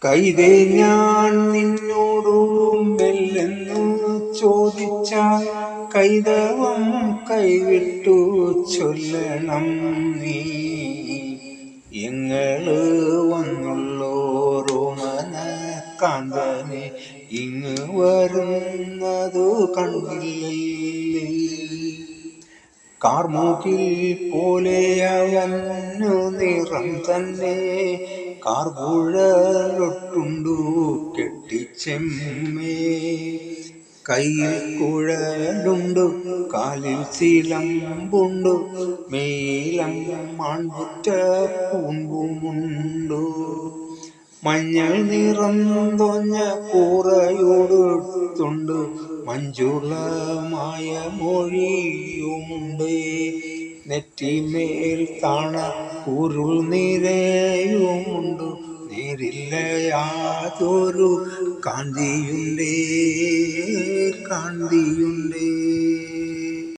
കൈതേ ഞാൻ നിന്നോടു മെല്ലെന്നു ചോദിച്ചാൽ കൈതവം കൈവിട്ടു ചൊല്ലണം നീ. എങ്ങള് വന്നുള്ളോരോമന കാന്തനെ ഇങ്ങ് വരുന്നതു കണ്ടില്ലേ. കാർമൂക്കിൽ പോലെ അവന്നു നിറം തന്നെ, കാർകുഴലൊട്ടുണ്ടു കെട്ടിച്ചെമ്മേ. കയ്യിൽ കുഴലുണ്ടു, കാലിൽ ചിലമ്പുണ്ടു, മേലം മാൺപുറ്റ പൂമ്പുമുണ്ടു. മഞ്ഞൾ നിറം തോഞ്ഞ കൂറയോടുത്തുണ്ട്, മഞ്ജുളമായ മൊഴിയുമുണ്ട്. നെറ്റിമേൽ താണ കുരുൾ നിരയുമുണ്ട്, നേരില്ല യാതൊരു കാന്തിയുണ്ടേ.